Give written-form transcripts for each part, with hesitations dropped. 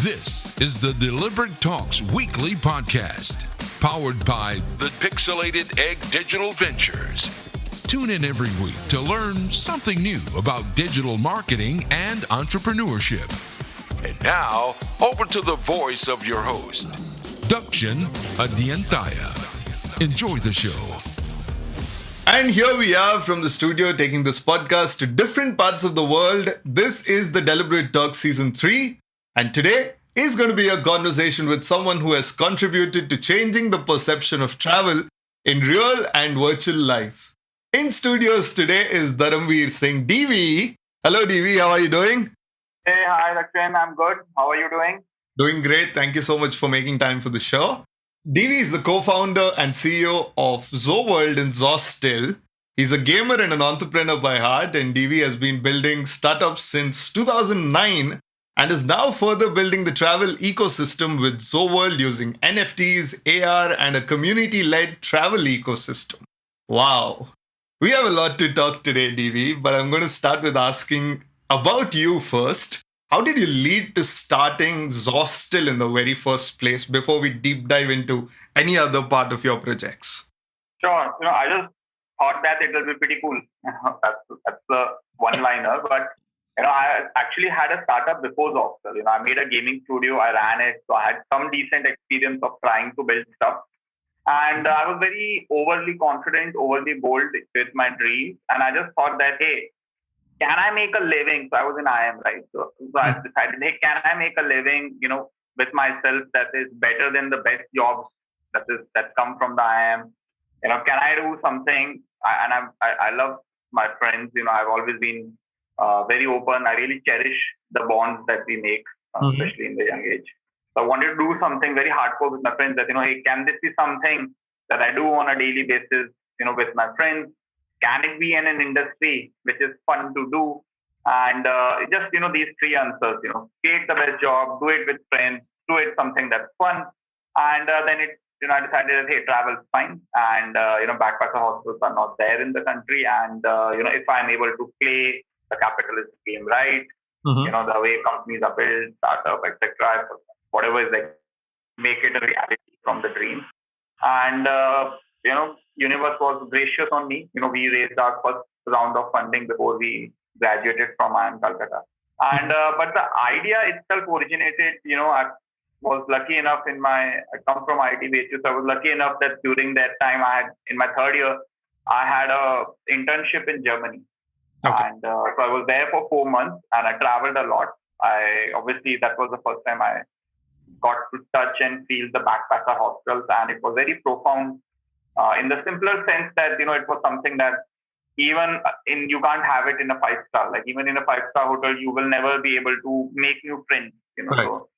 This is the Deliberate Talks Weekly Podcast, powered by the Pixelated Egg Digital Ventures. Tune in every week to learn something new about digital marketing and entrepreneurship. And now, over to the voice of your host, Dakshin Adyanthaya. Enjoy the show. And here we are from the studio taking this podcast to different parts of the world. This is the Deliberate Talk Season 3. And today is going to be a conversation with someone who has contributed to changing the perception of travel in real and virtual life. In studios today is Dharamveer Singh, DV. Hello, DV. How are you doing? Hey, hi, Dakshin. I'm good. How are you doing? Doing great. Thank you so much for making time for the show. DV is the co-founder and CEO of Zoro in Zoro. He's a gamer and an entrepreneur by heart, and DV has been building startups since 2009 and is now further building the travel ecosystem with Zoro using NFTs, AR, and a community-led travel ecosystem. Wow. We have a lot to talk today, DV, but I'm going to start with asking about you first. How did you lead to starting Zoro in the very first place before we deep dive into any other part of your projects? Sure. I just thought that it will be pretty cool. That's the one-liner. But, I actually had a startup before Zoro. I made a gaming studio. I ran it. So I had some decent experience of trying to build stuff. And I was very overly confident, overly bold with my dreams. And I just thought that, hey, can I make a living? So I was in IM, right? So I decided, hey, can I make a living, with myself that is better than the best jobs that come from the IM? Can I do something? I love my friends. I've always been very open. I really cherish the bonds that we make, especially in the young age. So I wanted to do something very hardcore with my friends that, hey, can this be something that I do on a daily basis, with my friends? Can it be in an industry which is fun to do? And just, these three answers, create the best job, do it with friends, do it something that's fun. And then I decided that, hey, travel's fine. And, backpacker hostels are not there in the country. And, if I'm able to play the capitalist game right, the way companies are built, startup, etc., whatever is like, make it a reality from the dream. And, universe was gracious on me. We raised our first round of funding before we graduated from IIM Calcutta. And but the idea itself originated, I was lucky enough I come from IT basis. I was lucky enough that during that time in my third year, I had a internship in Germany. Okay. And so I was there for 4 months and I traveled a lot. Obviously that was the first time I got to touch and feel the backpacker hostels, and it was very profound. In the simpler sense that, it was something that even you can't have it in a 5-star. Like even in a 5-star hotel, you will never be able to make new friends, Right. So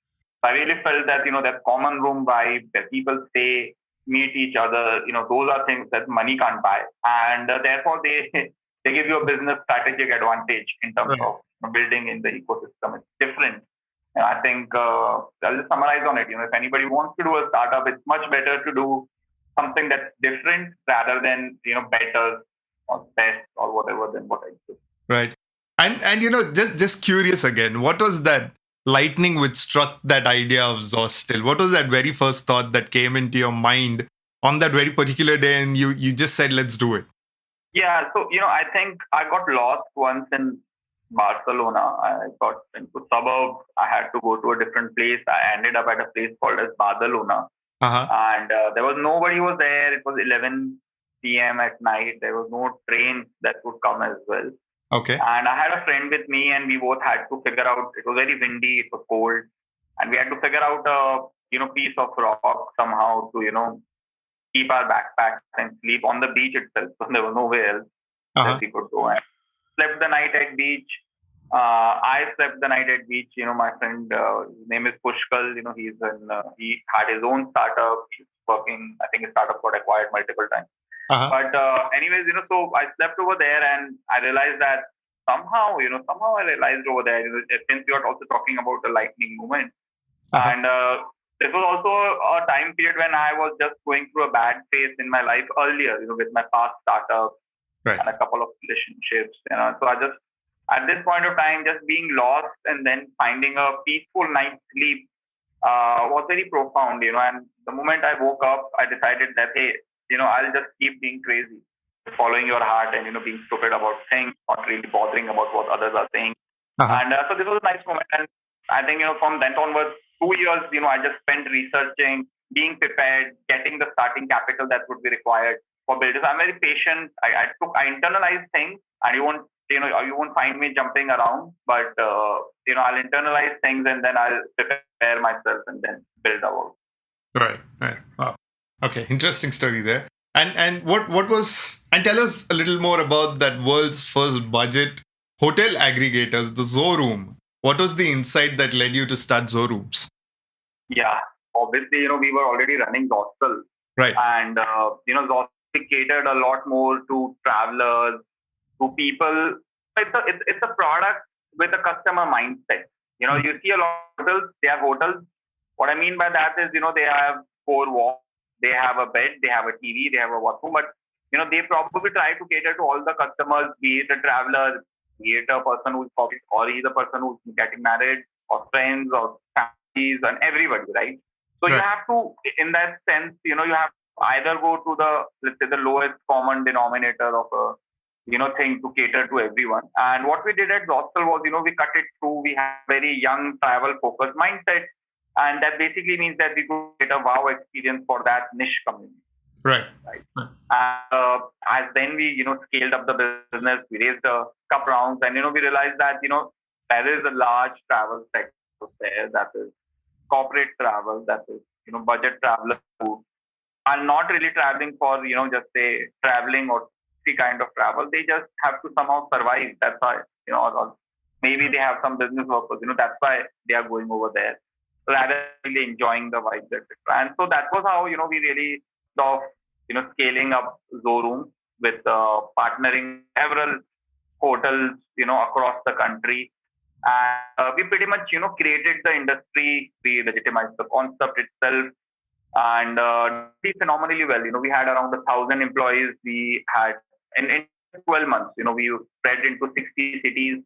I really felt that, that common room vibe, that people stay, meet each other, those are things that money can't buy. And therefore they give you a business strategic advantage in terms of building in the ecosystem. It's different. And I think I'll just summarize on it. If anybody wants to do a startup, it's much better to do something that's different rather than, better or best or whatever than what I do. Right. And just curious again, what was that lightning which struck that idea of Zoro? What was that very first thought that came into your mind on that very particular day and you just said, let's do it? Yeah. So, I think I got lost once in Barcelona. I got into suburbs. I had to go to a different place. I ended up at a place called as Barcelona. And there was nobody was there. It was 11 p.m. at night. There was no train that would come as well. Okay. And I had a friend with me, and we both had to figure out. It was very windy. It was cold, and we had to figure out a piece of rock somehow to keep our backpacks and sleep on the beach itself. So there was nowhere else that we could go. And slept the night at beach. I slept the night at beach. My friend, his name is Pushkal. He had his own startup. He's working. I think his startup got acquired multiple times. But anyways, so I slept over there, and I realized that somehow I realized over there, since you are also talking about the lightning moment, and this was also a time period when I was just going through a bad phase in my life earlier, with my past startup and a couple of relationships, So I just, at this point of time, just being lost and then finding a peaceful night's sleep was very profound, and the moment I woke up, I decided that, hey, I'll just keep being crazy, following your heart and, being stupid about things, not really bothering about what others are saying. Uh-huh. And so this was a nice moment. And I think, from then onwards, 2 years, I just spent researching, being prepared, getting the starting capital that would be required for builders. I'm very patient. I internalized things, and you won't find me jumping around, but, I'll internalize things and then I'll prepare myself and then build out. Right. Wow. Okay, interesting story there. And what was, and tell us a little more about that world's first budget hotel aggregators, the Zoro. What was the insight that led you to start Zorooms? Yeah, obviously, we were already running Zostel. Right. And, Zostel catered a lot more to travelers, to people. It's a product with a customer mindset. You see a lot of hotels, they have hotels. What I mean by that is, they have 4 walls, they have a bed, they have a TV, they have a washroom, but, they probably try to cater to all the customers, be it a traveler, be it a person who's probably, or he's a person who's getting married, or friends, or families, and everybody, right? So you have to, in that sense, you have to either go to the, let's say, the lowest common denominator of a, thing to cater to everyone. And what we did at Zostel was, we cut it through. We have very young travel focused mindset. And that basically means that we could get a wow experience for that niche community. Right. And as then we, scaled up the business, we raised a couple rounds, and, we realized that, there is a large travel sector there, that is corporate travel, that is, budget travelers who are not really traveling for, just say traveling or kind of travel. They just have to somehow survive. That's why, or maybe they have some business purpose, that's why they are going over there, rather than really enjoying the vibes, etc. And so that was how, we really saw, scaling up Zoro with partnering several hotels, across the country. And we pretty much, created the industry, we legitimized the concept itself, and did phenomenally well. We had around 1,000 employees. We had, in 12 months, we spread into 60 cities.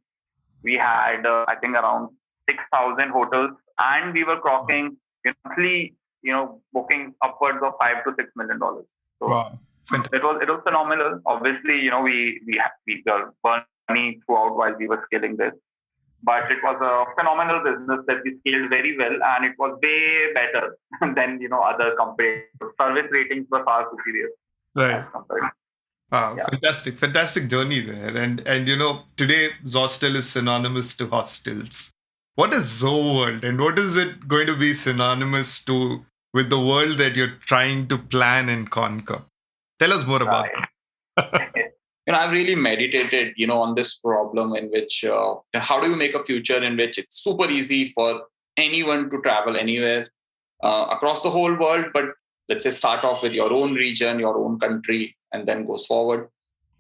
We had, I think, around 6,000 hotels, and we were clocking monthly, booking upwards of $5 to $6 million. So wow. it was phenomenal. Obviously, we were burning money throughout while we were scaling this, but it was a phenomenal business that we scaled very well, and it was way better than other companies. Service ratings were far superior. Right. Wow, yeah. Fantastic journey there. And today Zostel is synonymous to hostels. What is Zo World, and what is it going to be synonymous to with the world that you're trying to plan and conquer? Tell us more about it. I've really meditated, on this problem in which how do you make a future in which it's super easy for anyone to travel anywhere across the whole world, but let's say start off with your own region, your own country, and then goes forward.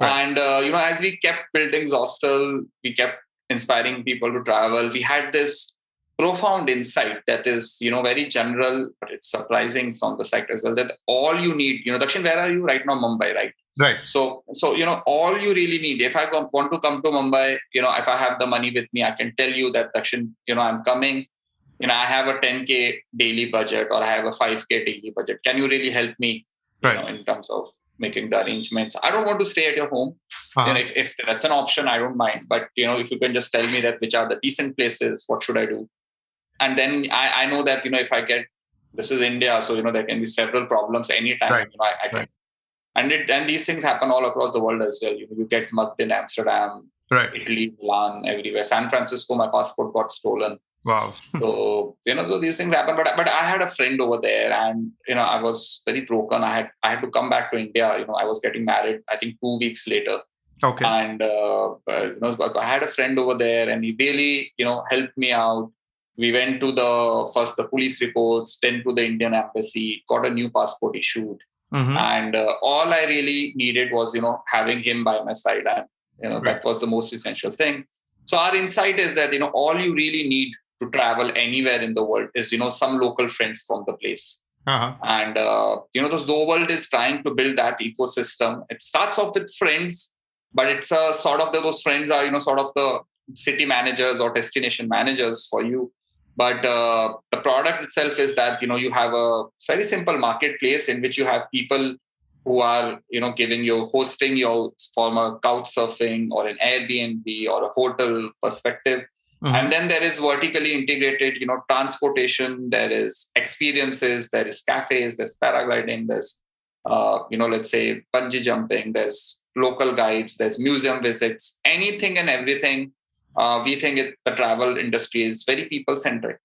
Right. And, as we kept building Zostel, we kept inspiring people to travel. We had this profound insight that is, very general, but it's surprising from the site as well, that all you need, Dakshin, where are you right now? Mumbai, right? Right. So, all you really need, if I want to come to Mumbai, if I have the money with me, I can tell you that, Dakshin, I'm coming. I have a 10K daily budget, or I have a 5K daily budget. Can you really help me, in terms of making the arrangements? I don't want to stay at your home. Uh-huh. If that's an option, I don't mind. But, if you can just tell me that which are the decent places, what should I do? And then I know that, if I get, this is India, so, there can be several problems anytime. Right. I can. Right. And these things happen all across the world as well. You get mugged in Amsterdam, right. Italy, Milan, everywhere. San Francisco, my passport got stolen. Wow. So, so these things happen. But I had a friend over there, and, I was very broken. I had to come back to India. I was getting married, I think 2 weeks later. Okay. And, I had a friend over there, and he really, helped me out. We went to the police reports, then to the Indian embassy, got a new passport issued. Mm-hmm. And all I really needed was, having him by my side. And, right. That was the most essential thing. So our insight is that, all you really need to travel anywhere in the world is, some local friends from the place. Uh-huh. And, the Zo World is trying to build that ecosystem. It starts off with friends, but it's sort of those friends are, sort of the city managers or destination managers for you. But the product itself is that, you have a very simple marketplace in which you have people who are, giving you hosting your from a couch surfing or an Airbnb or a hotel perspective. And then there is vertically integrated, transportation, there is experiences, there is cafes, there's paragliding, there's, let's say bungee jumping, there's local guides, there's museum visits, anything and everything. We think the travel industry is very people centric.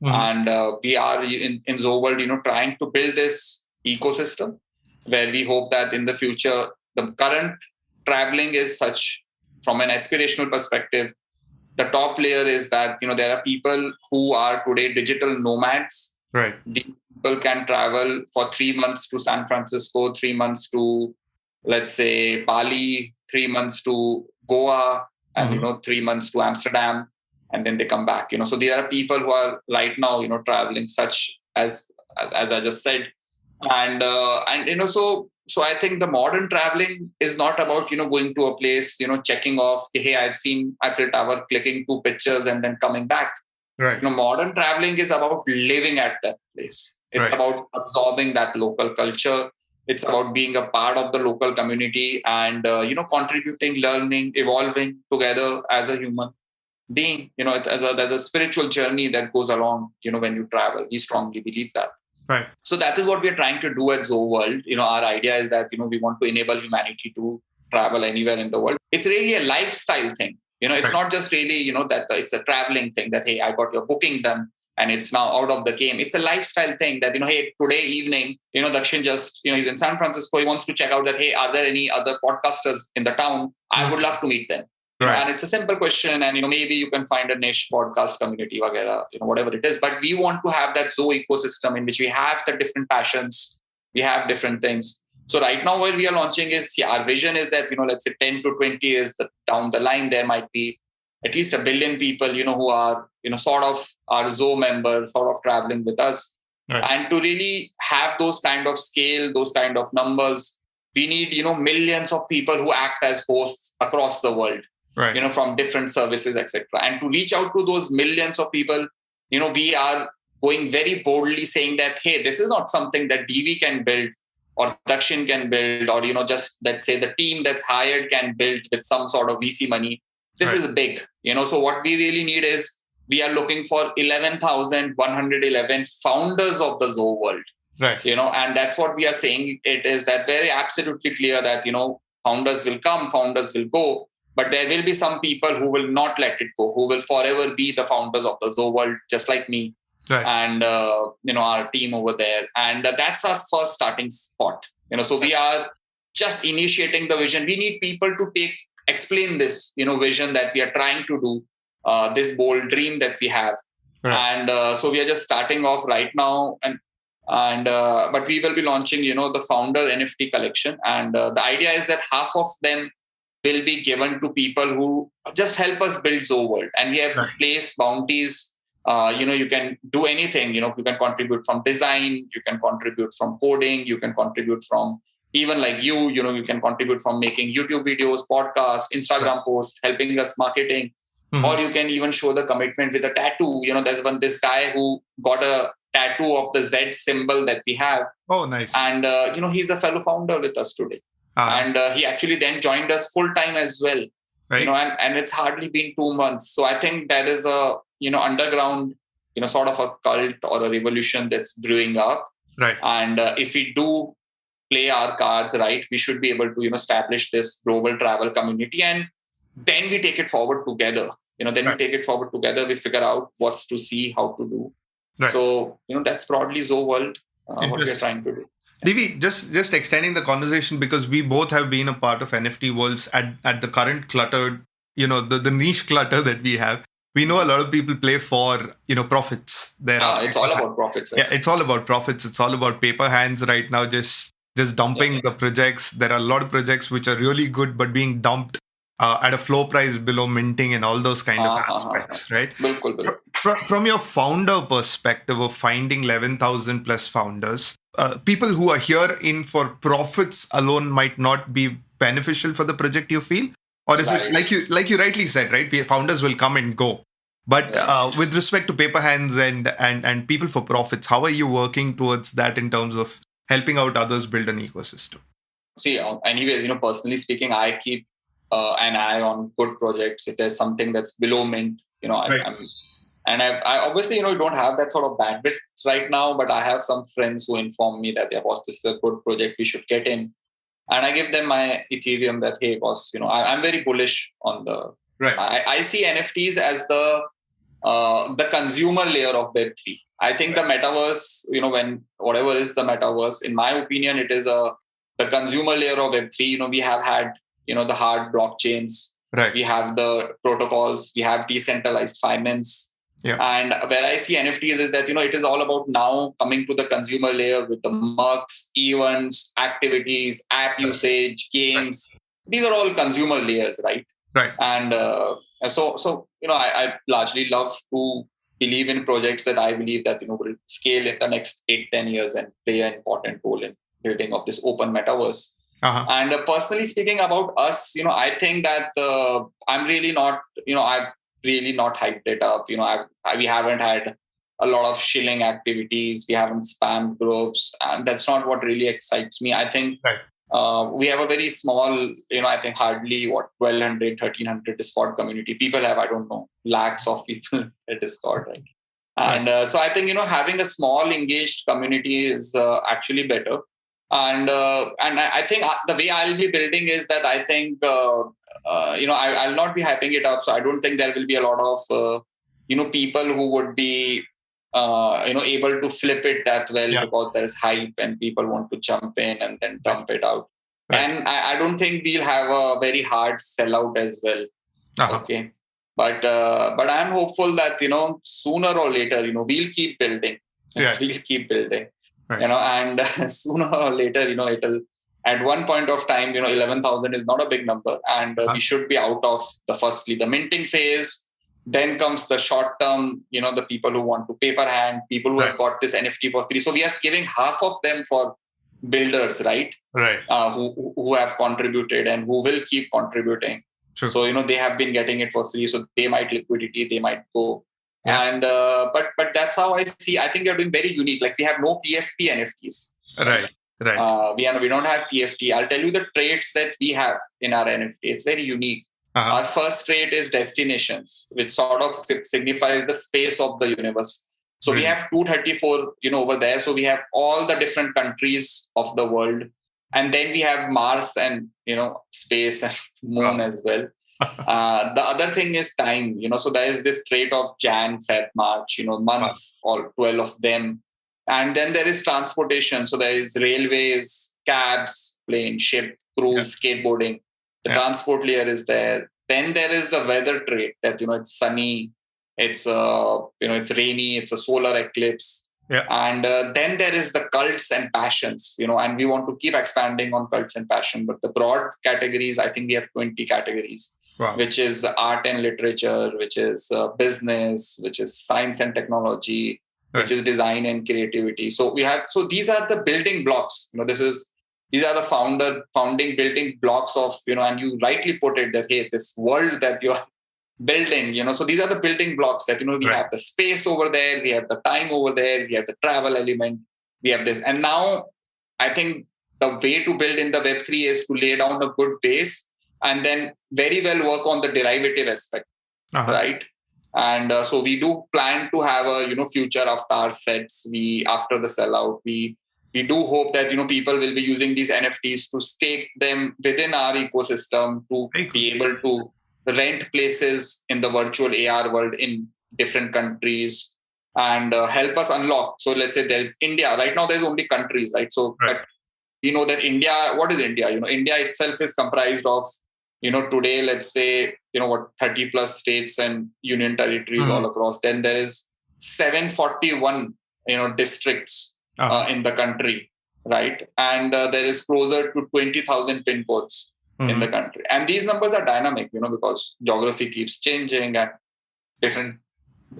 And we are in Zo World, trying to build this ecosystem where we hope that in the future, the current traveling is such from an aspirational perspective. The top layer is that, there are people who are today digital nomads. Right. These people can travel for 3 months to San Francisco, 3 months to, let's say, Bali, 3 months to Goa, and, 3 months to Amsterdam, and then they come back. So there are people who are right now, traveling such as I just said. And so I think the modern traveling is not about, going to a place, checking off, hey, I've seen Eiffel Tower, clicking 2 pictures and then coming back. Right. Modern traveling is about living at that place. It's about absorbing that local culture. It's about being a part of the local community and, contributing, learning, evolving together as a human being. There's a spiritual journey that goes along, when you travel. We strongly believe that. Right. So that is what we are trying to do at Zo World. Our idea is that, we want to enable humanity to travel anywhere in the world. It's really a lifestyle thing. It's not just really, that it's a traveling thing that, hey, I got your booking done and it's now out of the game. It's a lifestyle thing that, hey, today evening, Dakshin just, he's in San Francisco. He wants to check out that, hey, are there any other podcasters in the town? I would love to meet them. And it's a simple question, and maybe you can find a niche podcast community, whatever it is. But we want to have that Zo ecosystem in which we have the different passions, we have different things. So right now, what we are launching is, our vision is that let's say 10 to 20 years down the line, there might be at least 1 billion people, who are sort of our Zo members, sort of traveling with us. And to really have those kind of scale, those kind of numbers, we need millions of people who act as hosts across the world. From different services, etc. And to reach out to those millions of people, we are going very boldly saying that, hey, this is not something that DV can build or Dakshin can build, or, just let's say the team that's hired can build with some sort of VC money. This is big, so what we really need is, we are looking for 11,111 founders of the Zo World. And that's what we are saying. It is that very absolutely clear that, founders will come, founders will go. But there will be some people who will not let it go, who will forever be the founders of the Zo World, just like me and, our team over there. And that's our first starting spot. So we are just initiating the vision. We need people to explain this, vision that we are trying to do, this bold dream that we have. And so we are just starting off right now. But we will be launching, the founder NFT collection. And the idea is that half of them will be given to people who just help us build Zo World. And we have placed bounties. You can do anything. You can contribute from design, you can contribute from coding, you can contribute from even like you can contribute from making YouTube videos, podcasts, Instagram posts, helping us marketing, or you can even show the commitment with a tattoo. There's this guy who got a tattoo of the Z symbol that we have. Oh, nice. And, he's a fellow founder with us today. And he actually then joined us full time as well, and it's hardly been 2 months. So I think that is a, underground, sort of a cult or a revolution that's brewing up. And if we do play our cards right, we should be able to, establish this global travel community. And then we take it forward together. We take it forward together. We figure out what's to see, how to do. So, that's broadly Zo World, what we're trying to do. Divi, just extending the conversation, because we both have been a part of NFT worlds at the current cluttered, the niche clutter that we have. We know a lot of people play for, profits. It's all about profits. Yeah, it's all about profits. It's all about paper hands right now, just dumping the projects. There are a lot of projects which are really good, but being dumped at a floor price below minting and all those kind of aspects, right? From your founder perspective of finding 11,000 plus founders, people who are here in for profits alone might not be beneficial for the project, you feel? Or is it like you rightly said, right? Founders will come and go. But Right. with respect to paper hands and people for profits, how are you working towards that in terms of helping out others build an ecosystem? See, anyways, personally speaking, I keep an eye on good projects. If there's something that's below mint, Right. I obviously, don't have that sort of bandwidth right now, but I have some friends who inform me that, yeah, boss, this is a good project we should get in. And I give them my Ethereum that, hey, boss, I'm very bullish on Right. I see NFTs as the consumer layer of Web3. I think the metaverse, when whatever is the metaverse, in my opinion, it is the consumer layer of Web3. We have had, the hard blockchains, Right. we have the protocols, we have decentralized finance. Yeah. And where I see NFTs is that, it is all about now coming to the consumer layer with the mercs, events, activities, app usage, games. These are all consumer layers, right? Right. And so I largely love to believe in projects that I believe that will scale in the next 8-10 years and play an important role in building of this open metaverse. And personally speaking about us, I think that I'm really not, I've really not hyped it up. We haven't had a lot of shilling activities. We haven't spammed groups, and that's not what really excites me. I think we have a very small, I think hardly 1,200, 1,300 Discord community. People have, I don't know, lakhs of people at Discord, right? And so I think, having a small engaged community is actually better. And I think the way I'll be building is that I think, I'll not be hyping it up. So I don't think there will be a lot of, people who would be, able to flip it that well because there is hype and people want to jump in and then dump it out. And I don't think we'll have a very hard sellout as well. Okay. But I'm hopeful that, sooner or later, we'll keep building. We'll keep building. And sooner or later, it'll at one point of time, 11,000 is not a big number, and we should be out of firstly the minting phase. Then comes the short term, the people who want to paper hand, people who have got this NFT for free. So we are giving half of them for builders, right? Right. Who have contributed and who will keep contributing. True. So they have been getting it for free, so they might liquidity, they might go. And but that's how I see. I think we are doing very unique. Like we have no PFP NFTs. Right. We don't have PFT. I'll tell you the traits that we have in our NFT. It's very unique. Our first trait is destinations, which sort of signifies the space of the universe. So we have 234, over there. So we have all the different countries of the world, and then we have Mars and space and moon as well. The other thing is time, so there is this trait of Jan, Feb, March, months, all 12 of them. And then there is transportation. So there is railways, cabs, plane, ship, cruise, skateboarding. The transport layer is there. Then there is the weather trait that, it's sunny, it's, it's rainy, it's a solar eclipse. And then there is the cults and passions, and we want to keep expanding on cults and passion. But the broad categories, I think we have 20 categories. Which is art and literature, which is business, which is science and technology, which is design and creativity. So these are the building blocks. These are the founding building blocks of, and you rightly put it that, hey, this world that you're building, so these are the building blocks that, we have the space over there, we have the time over there, we have the travel element, we have this. And now I think the way to build in the Web3 is to lay down a good base and then very well work on the derivative aspect, right? And so we do plan to have a future avatar sets. After the sellout, we do hope that people will be using these NFTs to stake them within our ecosystem to be able to rent places in the virtual AR world in different countries and help us unlock. So let's say there's India right now. There's only countries, right? So but we know that India. What is India? India itself is comprised of today, let's say, 30 plus states and union territories all across. Then there is 741, districts in the country, right? And there is closer to 20,000 pin codes in the country. And these numbers are dynamic, because geography keeps changing and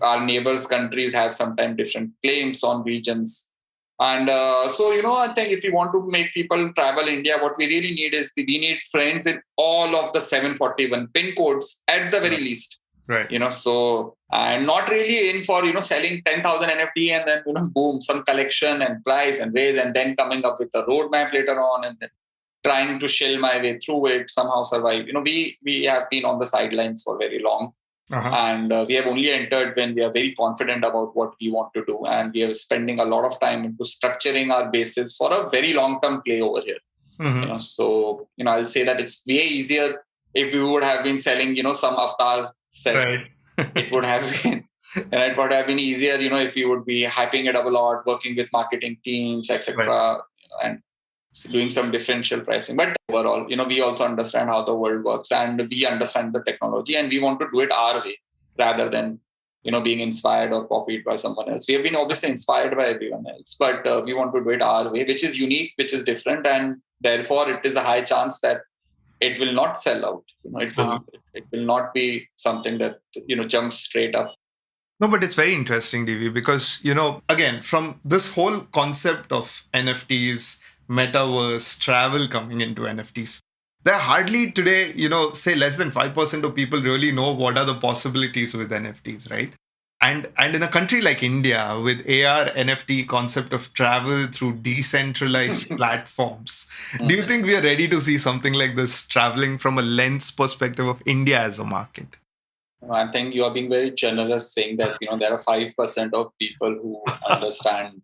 our neighbors' countries have sometimes different claims on regions. And so, I think if you want to make people travel India, what we really need is we need friends in all of the 741 pin codes at the very least. Right. So I'm not really in for, selling 10,000 NFT and then, boom, some collection and price and raise and then coming up with a roadmap later on and then trying to shill my way through it, somehow survive. We have been on the sidelines for very long. And we have only entered when we are very confident about what we want to do. And we are spending a lot of time into structuring our bases for a very long-term play over here. So, I'll say that it's way easier if we would have been selling, some avatar set. Right. It would have been, and it would have been easier, if you would be hyping it up a lot, working with marketing teams, etc., and doing some differential pricing. But overall, we also understand how the world works and we understand the technology and we want to do it our way rather than, being inspired or copied by someone else. We have been obviously inspired by everyone else, but we want to do it our way, which is unique, which is different. And therefore, it is a high chance that it will not sell out. It will not be something that, jumps straight up. No, but it's very interesting, DV, because, again, from this whole concept of NFTs, metaverse, travel coming into NFTs, there are hardly today, say less than 5% of people really know what are the possibilities with NFTs, right? And in a country like India, with AR NFT concept of travel through decentralized platforms, do you think we are ready to see something like this traveling from a lens perspective of India as a market? I think you are being very generous saying that, there are 5% of people who understand,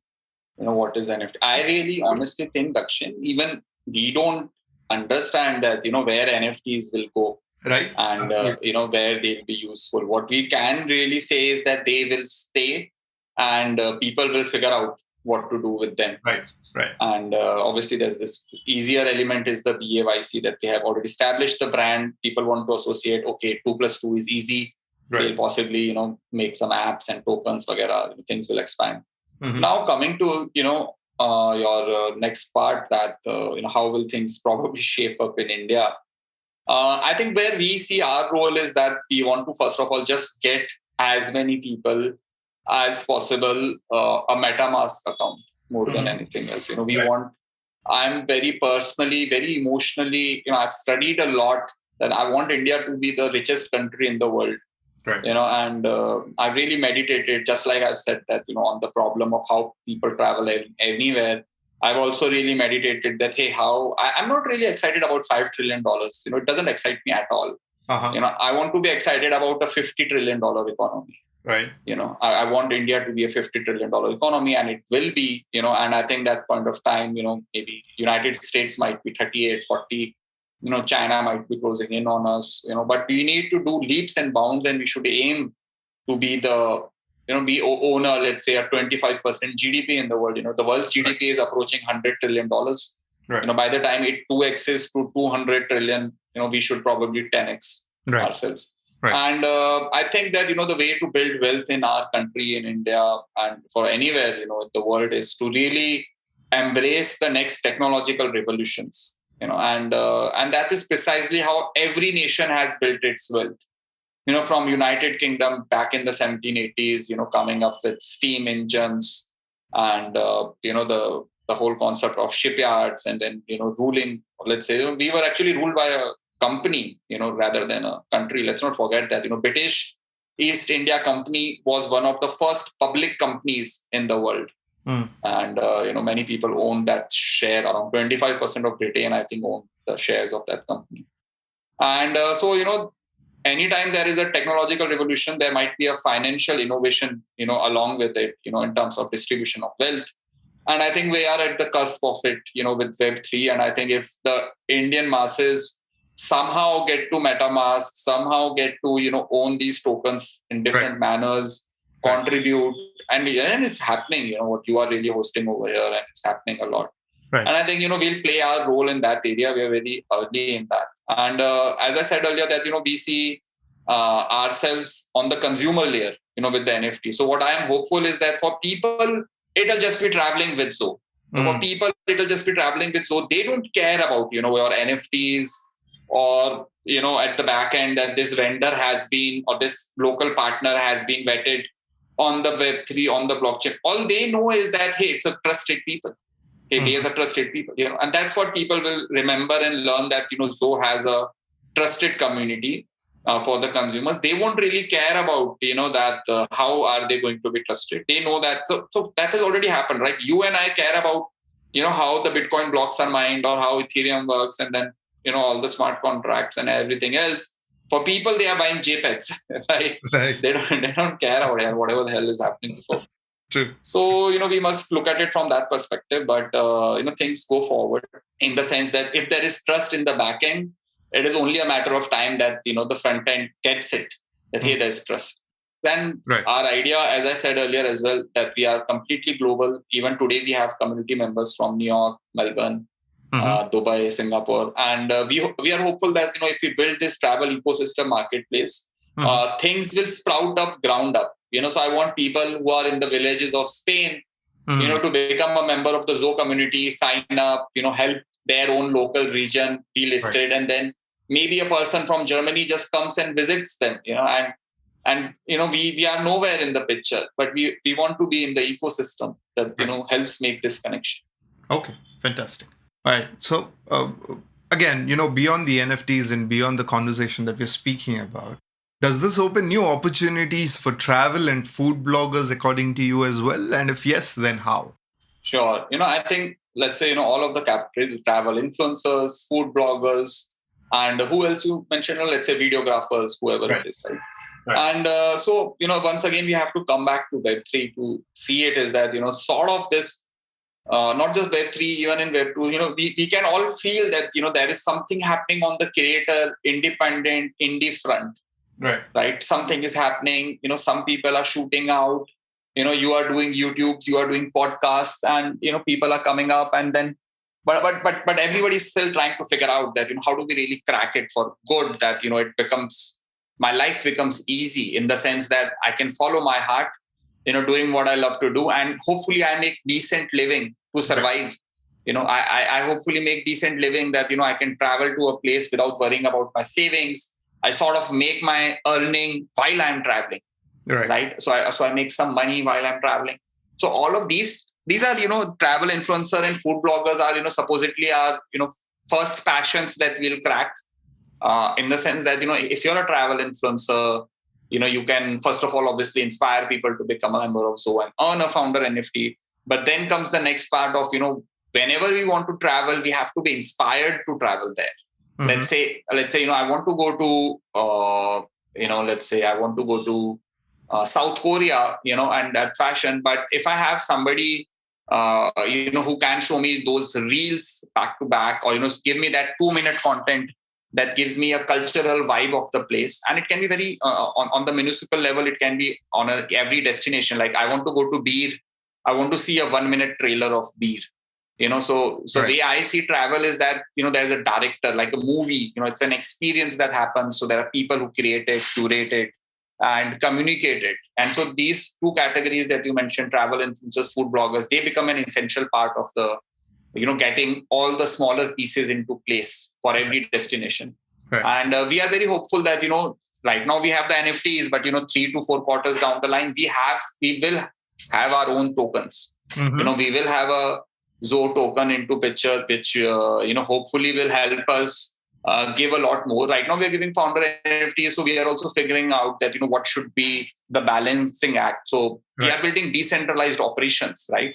what is NFT. I really honestly think, Dakshin, even we don't understand that, where NFTs will go. Right. And, where they'll be useful. What we can really say is that they will stay and people will figure out what to do with them. Right. And obviously there's this easier element is the BAYC that they have already established the brand. People want to associate, okay, 2 + 2 is easy. Right. They'll possibly, make some apps and tokens, things will expand. Now coming to, your next part that, how will things probably shape up in India? I think where we see our role is that we want to, first of all, just get as many people as possible a MetaMask account more than anything else. I'm very personally, very emotionally, I've studied a lot that I want India to be the richest country in the world. Right. And I really meditated, just like I've said that, on the problem of how people travel anywhere. I've also really meditated that, hey, I'm not really excited about $5 trillion. It doesn't excite me at all. I want to be excited about a $50 trillion economy. Right. I want India to be a $50 trillion economy, and it will be, and I think that point of time, maybe United States might be 38, 40, China might be closing in on us, but we need to do leaps and bounds and we should aim to be the, be owner, let's say, a 25% GDP in the world. The world's GDP is approaching $100 trillion. Right. By the time it 2x's to 200 trillion, we should probably 10x ourselves. Right. And I think that, the way to build wealth in our country, in India, and for anywhere, the world is to really embrace the next technological revolutions, and that is precisely how every nation has built its wealth. From United Kingdom back in the 1780s, coming up with steam engines and, the whole concept of shipyards and then, ruling, let's say, we were actually ruled by a company, rather than a country. Let's not forget that, British East India Company was one of the first public companies in the world. And, many people own that share. Around 25% of Britain, I think, own the shares of that company. And so, anytime there is a technological revolution, there might be a financial innovation, along with it, in terms of distribution of wealth. And I think we are at the cusp of it, with Web3. And I think if the Indian masses somehow get to MetaMask, somehow get to, own these tokens in different manners, contribute, and it's happening, what you are really hosting over here, and it's happening a lot. Right. And I think, we'll play our role in that area. We are very early in that. And as I said earlier, that, we see ourselves on the consumer layer, with the NFT. So what I am hopeful is that for people, it'll just be traveling with Zo. For people, it'll just be traveling with Zo. They don't care about, your NFTs or, at the back end that this vendor has been, or this local partner has been vetted on the Web3, on the blockchain. All they know is that, hey, it's a trusted people. They are trusted people, and that's what people will remember and learn that, Zo has a trusted community. for the consumers. They won't really care about, that how are they going to be trusted. They know that. So that has already happened, right? You and I care about, how the Bitcoin blocks are mined or how Ethereum works, and then, all the smart contracts and everything else. For people, they are buying JPEGs, right? They don't care about whatever the hell is happening before. True. So, we must look at it from that perspective. But, things go forward in the sense that if there is trust in the back end, it is only a matter of time that, the front end gets it, that, hey, there's trust. Then our idea, as I said earlier as well, that we are completely global. Even today, we have community members from New York, Melbourne, Dubai, Singapore. And we are hopeful that, if we build this travel ecosystem marketplace, things will sprout up ground up. So I want people who are in the villages of Spain, to become a member of the Zo community, sign up, help their own local region be listed. And then maybe a person from Germany just comes and visits them, and we are nowhere in the picture, but we want to be in the ecosystem that, helps make this connection. Okay, fantastic. All right. So again, beyond the NFTs and beyond the conversation that we're speaking about, does this open new opportunities for travel and food bloggers according to you as well? And if yes, then how? Sure. I think, let's say, all of the travel influencers, food bloggers, and who else you mentioned, let's say videographers, whoever it is, right? And so, once again, we have to come back to Web3 to see it as that, sort of this, not just Web3, even in Web2, we can all feel that, there is something happening on the creator, independent, indie front. Right. Something is happening. Some people are shooting out. You are doing YouTubes, you are doing podcasts, and people are coming up, and then, but everybody's still trying to figure out that how do we really crack it for good? That it becomes, my life becomes easy in the sense that I can follow my heart, doing what I love to do, and hopefully I make decent living to survive. I hopefully make decent living that I can travel to a place without worrying about my savings. I sort of make my earning while I'm traveling, right? So I make some money while I'm traveling. So all of these are, travel influencer and food bloggers are, supposedly are, first passions that we'll crack, in the sense that, if you're a travel influencer, you can, first of all, obviously inspire people to become a member of Zo and earn a founder NFT. But then comes the next part of, whenever we want to travel, we have to be inspired to travel there. Let's say, I want to go to, let's say I want to go to South Korea, and that fashion. But if I have somebody, who can show me those reels back to back, or, give me that 2-minute content that gives me a cultural vibe of the place. And it can be very, on the municipal level, it can be on every destination. Like I want to go to Beer. I want to see a 1-minute trailer of Beer. So the way I see travel is that, there's a director, like a movie, it's an experience that happens. So there are people who create it, curate it, and communicate it. And so these two categories that you mentioned, travel influencers, food bloggers, they become an essential part of the, getting all the smaller pieces into place for every destination. And we are very hopeful that, right now we have the NFTs, but, 3 to 4 quarters down the line, we will have our own tokens. We will have a Zo token into picture, which, hopefully will help us give a lot more. Right now, we are giving founder NFTs. So we are also figuring out that, what should be the balancing act. So we are building decentralized operations, right?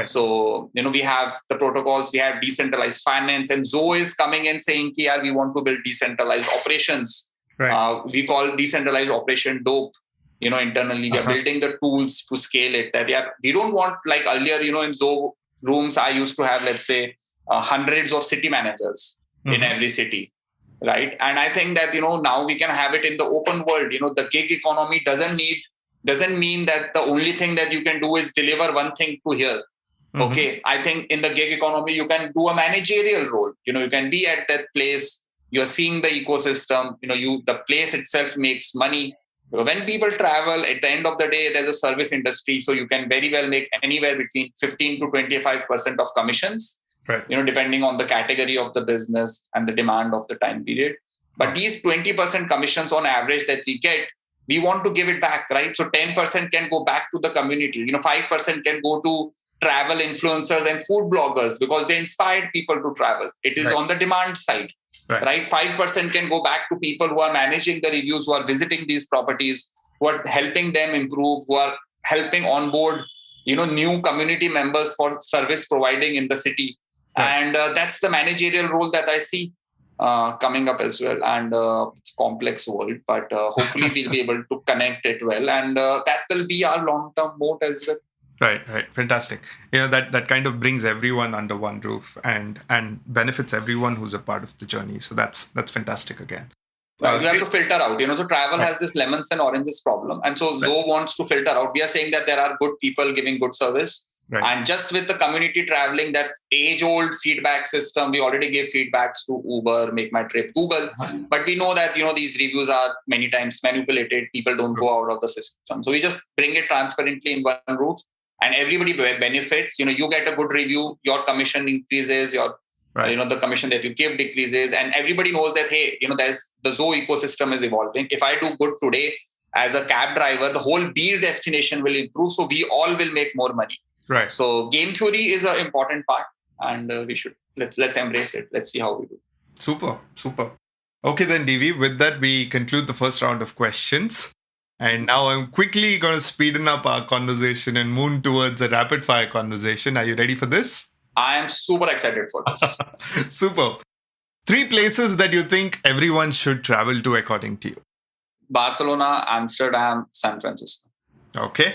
So, we have the protocols, we have decentralized finance, and Zo is coming and saying, yeah, we want to build decentralized operations. We call decentralized operation DOPE. Internally, we are building the tools to scale it. We don't want, like earlier, in Zo rooms, I used to have, let's say, hundreds of city managers in every city, right? And I think that, now we can have it in the open world. The gig economy doesn't mean that the only thing that you can do is deliver one thing to here. Okay, I think in the gig economy, you can do a managerial role. You can be at that place. You're seeing the ecosystem. The place itself makes money. When people travel, at the end of the day, there's a service industry. So you can very well make anywhere between 15 to 25% of commissions, depending on the category of the business and the demand of the time period. But these 20% commissions on average that we get, we want to give it back, right? So 10% can go back to the community. 5% can go to travel influencers and food bloggers because they inspired people to travel. It is on the demand side. right? 5% can go back to people who are managing the reviews, who are visiting these properties, who are helping them improve, who are helping onboard, new community members for service providing in the city. Right. And that's the managerial role that I see coming up as well. And it's a complex world, but hopefully we'll be able to connect it well. And that will be our long-term moat as well. Right. Fantastic. That kind of brings everyone under one roof and benefits everyone who's a part of the journey. So that's fantastic again. You have to filter out, so travel has this lemons and oranges problem. And so Zo wants to filter out. We are saying that there are good people giving good service. Right. And just with the community traveling, that age-old feedback system, we already gave feedbacks to Uber, Make My Trip, Google. But we know that, these reviews are many times manipulated. People don't go out of the system. So we just bring it transparently in one roof and everybody benefits. You get a good review, your commission increases, the commission that you give decreases. And everybody knows that, hey, there's the Zo ecosystem is evolving. If I do good today as a cab driver, the whole beer destination will improve. So we all will make more money. Right. So game theory is an important part, and we should let's embrace it. Let's see how we do. Super. Okay, then DV, with that we conclude the first round of questions, and now I'm quickly going to speeden up our conversation and move towards a rapid fire conversation. Are you ready for this? I am super excited for this. Super. 3 places that you think everyone should travel to according to you. Barcelona, Amsterdam, San Francisco. Okay.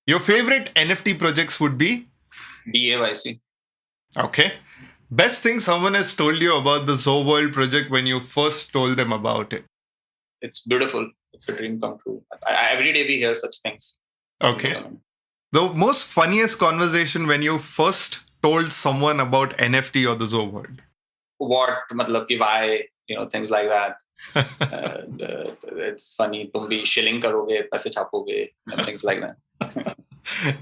Your favorite NFT projects would be? DAYC. Okay. Best thing someone has told you about the Zo World project when you first told them about it? It's beautiful. It's a dream come true. Every day we hear such things. Okay. The most funniest conversation when you first told someone about NFT or the Zo World? What? Matlab ki why? Things like that. It's funny. Tum bhi shilling karoge, paise chapoge, things like that.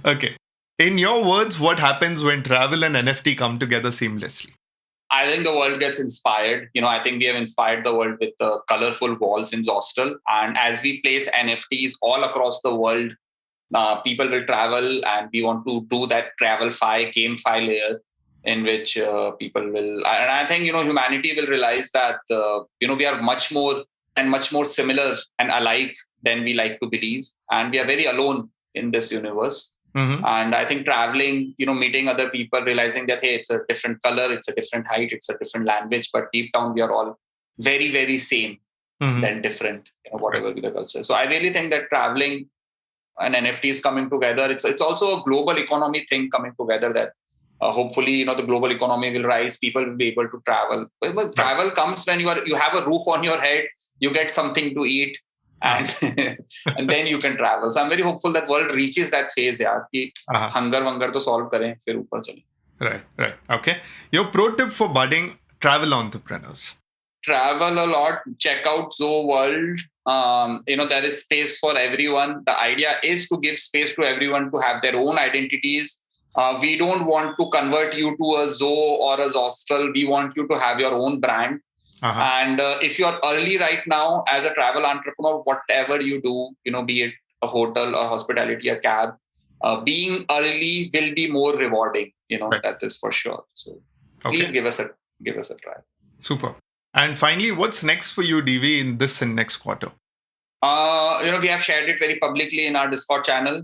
Okay. In your words, what happens when travel and NFT come together seamlessly? I think the world gets inspired. I think we have inspired the world with the colorful walls in Zostel. And as we place NFTs all across the world, people will travel, and we want to do that travel-fi, game-fi layer in which people will... And I think, humanity will realize that, we are much more similar and alike than we like to believe. And we are very alone in this universe. Mm-hmm. And I think traveling, meeting other people, realizing that, hey, it's a different color, it's a different height, it's a different language, but deep down we are all very, very same than different, whatever be the culture. So I really think that traveling and NFTs coming together, it's also a global economy thing coming together that hopefully, the global economy will rise, people will be able to travel. But travel comes when you have a roof on your head, you get something to eat, and and then you can travel. So I'm very hopeful that world reaches that phase, ki hunger to solve kare, fir upar chale. Right. Okay. Your pro tip for budding travel entrepreneurs? Travel a lot. Check out Zo World. There is space for everyone. The idea is to give space to everyone to have their own identities. We don't want to convert you to a Zo or a Zostel. We want you to have your own brand. And if you're early right now as a travel entrepreneur, whatever you do, be it a hotel, a hospitality, a cab, being early will be more rewarding. That is for sure. So please give us a try. Super. And finally, what's next for you, DV, in this and next quarter? We have shared it very publicly in our Discord channel.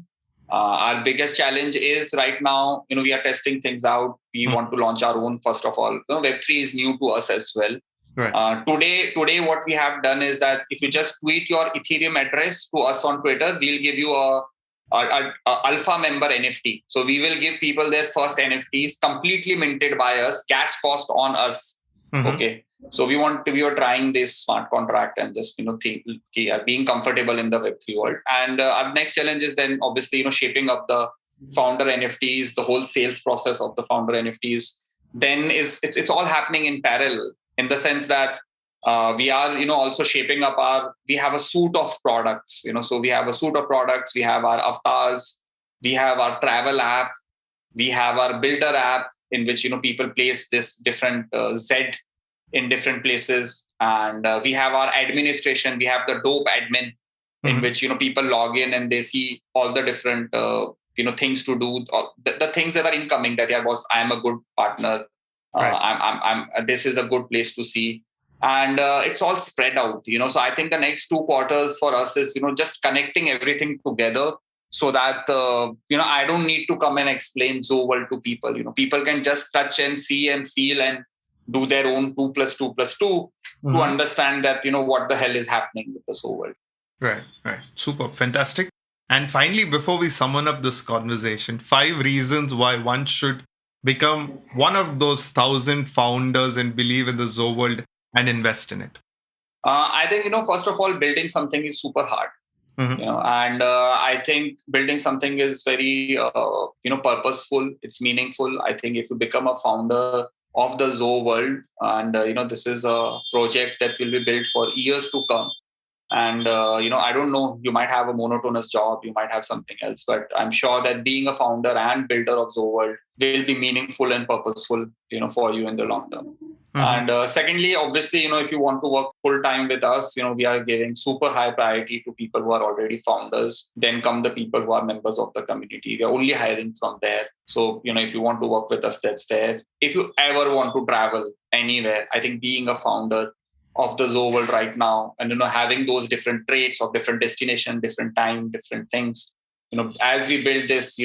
Our biggest challenge is right now, we are testing things out. We want to launch our own, first of all. Web3 is new to us as well. Right. Today, what we have done is that if you just tweet your Ethereum address to us on Twitter, we'll give you a alpha member NFT. So we will give people their first NFTs completely minted by us, gas cost on us. Okay. So we were trying this smart contract and just, being comfortable in the Web3 world. And our next challenge is then obviously, shaping up the founder NFTs, the whole sales process of the founder NFTs. Then it's all happening in parallel, in the sense that we are, also shaping up we have a suite of products, so we have a suite of products. We have our avatars, we have our travel app, we have our builder app in which, people place this different Z in different places. And we have our administration, we have the dope admin in which, people log in and they see all the different, things to do, the things that are incoming that, boss, I am a good partner. Right. This is a good place to see. And it's all spread out, so I think the next 2 quarters for us is, just connecting everything together, so that I don't need to come and explain Zo World to people. People can just touch and see and feel and do their own 2+2+2 to understand that what the hell is happening with the Zo World. Right. Super. Fantastic. And finally, before we summon up this conversation, 5 reasons why one should become one of those 1,000 founders and believe in the Zo World and invest in it. I think, first of all, building something is super hard. And I think building something is very, purposeful. It's meaningful. I think if you become a founder of the Zo World, and, this is a project that will be built for years to come. And, I don't know, you might have a monotonous job, you might have something else, but I'm sure that being a founder and builder of Zo World will be meaningful and purposeful, for you in the long term. And secondly, obviously, if you want to work full time with us, we are giving super high priority to people who are already founders. Then come the people who are members of the community. We are only hiring from there. So, if you want to work with us, that's there. If you ever want to travel anywhere, I think being a founder of the Zo World right now, and having those different traits of different destination, different time, different things, as we build this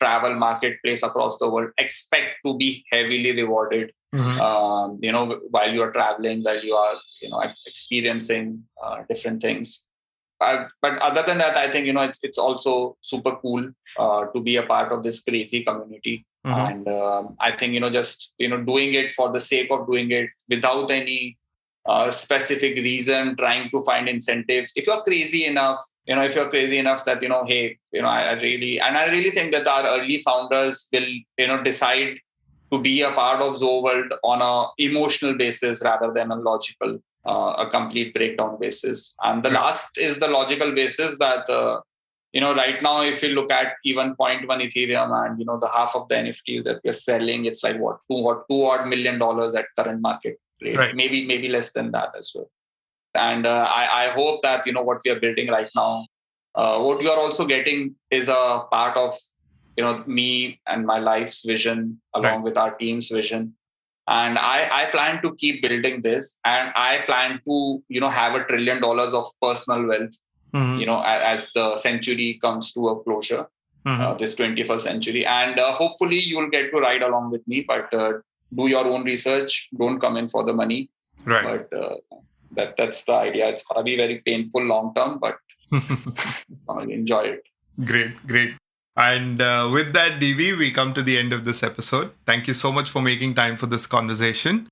travel marketplace across the world, expect to be heavily rewarded while you are traveling, while you are experiencing different things. But other than that, I think it's also super cool to be a part of this crazy community. And I think just doing it for the sake of doing it without any specific reason, trying to find incentives. If you're crazy enough, that, hey, I really think that our early founders will, decide to be a part of Zo World on a emotional basis rather than a logical, a complete breakdown basis. And the last is the logical basis that, right now, if you look at even 0.1 Ethereum and, the half of the NFT that we're selling, it's like what, $2 million at current market. Right. Maybe less than that as well. And I hope that, what we are building right now, what you are also getting is a part of, me and my life's vision along with our team's vision. And I plan to keep building this, and I plan to, have $1 trillion of personal wealth, as the century comes to a closure, this 21st century. And hopefully you'll get to ride along with me, but do your own research. Don't come in for the money. Right. But that's the idea. It's going to be very painful long term, but enjoy it. Great. And with that, DV, we come to the end of this episode. Thank you so much for making time for this conversation.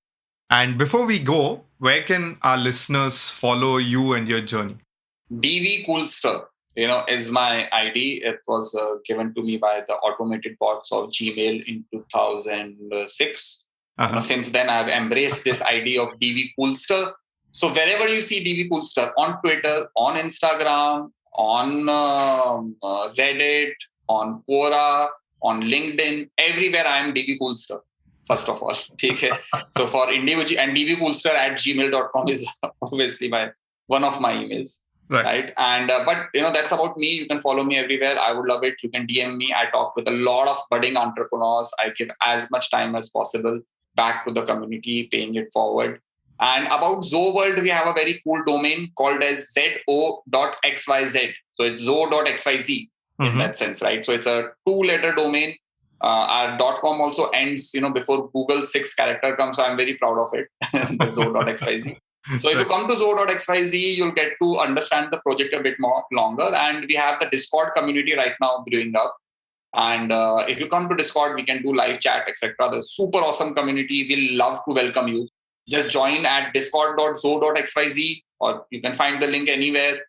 And before we go, where can our listeners follow you and your journey? DV Coolster, is my ID. It was given to me by the automated bots of Gmail in 2006. Since then, I've embraced this idea of DV Coolster. So wherever you see DV Coolster, on Twitter, on Instagram, on Reddit, on Quora, on LinkedIn, everywhere I am DV Coolster, first of all. So for individual, and dvcoolster@gmail.com is obviously one of my emails. Right. And but that's about me. You can follow me everywhere. I would love it. You can DM me. I talk with a lot of budding entrepreneurs. I give as much time as possible back to the community, paying it forward. And about Zo World, we have a very cool domain called as zo.xyz. So it's zo.xyz in that sense, right? So it's a 2-letter domain. Our .com also ends, before Google's 6th character comes. So I'm very proud of it. The zo.xyz. So if you come to zo.xyz, you'll get to understand the project a bit more longer. And we have the Discord community right now brewing up. And if you come to Discord, we can do live chat, etc. The super awesome community. We'll love to welcome you. Just join at discord.zo.xyz, or you can find the link anywhere.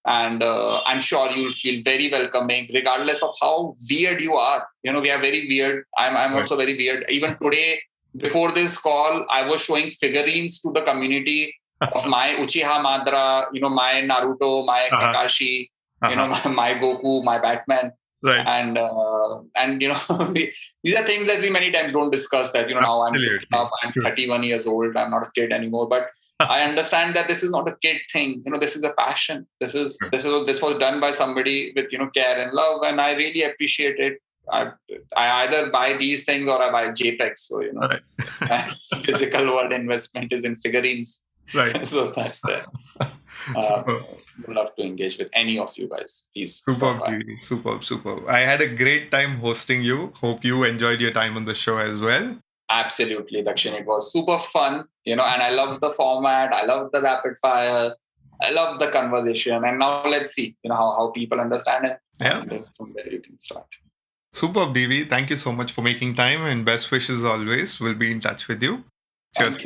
And I'm sure you'll feel very welcoming, regardless of how weird you are. We are very weird. I'm also very weird. Even today, before this call, I was showing figurines to the community of my Uchiha Madara, my Naruto, my Kakashi, my Goku, my Batman. Right. And these are things that we many times don't discuss, that, now I'm 31 years old. I'm not a kid anymore. But I understand that this is not a kid thing. This is a passion. This was done by somebody with, care and love. And I really appreciate it. I either buy these things or I buy JPEGs. So, physical world investment is in figurines. Right. So that's that. Superb. Would love to engage with any of you guys. Please. Superb, drop by. Dee. Superb. I had a great time hosting you. Hope you enjoyed your time on the show as well. Absolutely, Dakshin. It was super fun, and I love the format. I love the rapid fire. I love the conversation. And now let's see, how people understand it. Yeah. And from there you can start. Superb, DV. Thank you so much for making time and best wishes always. We'll be in touch with you. Cheers.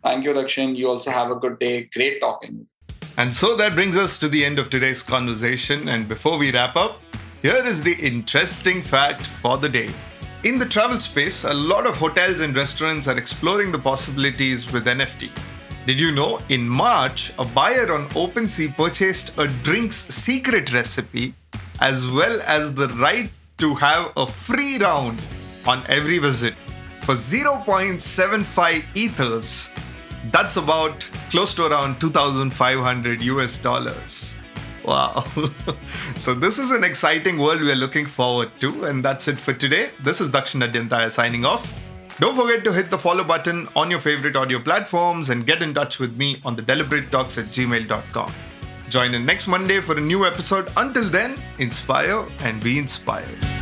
Thank you, Dakshin. You also have a good day. Great talking. And so that brings us to the end of today's conversation. And before we wrap up, here is the interesting fact for the day. In the travel space, a lot of hotels and restaurants are exploring the possibilities with NFT. Did you know in March, a buyer on OpenSea purchased a drink's secret recipe as well as the right to have a free round on every visit for 0.75 ethers? That's about close to around 2,500 US dollars. Wow. So this is an exciting world we are looking forward to. And that's it for today. This is Dakshin Adyanthaya signing off. Don't forget to hit the follow button on your favorite audio platforms and get in touch with me on the deliberatetalks@gmail.com. Join in next Monday for a new episode. Until then, inspire and be inspired.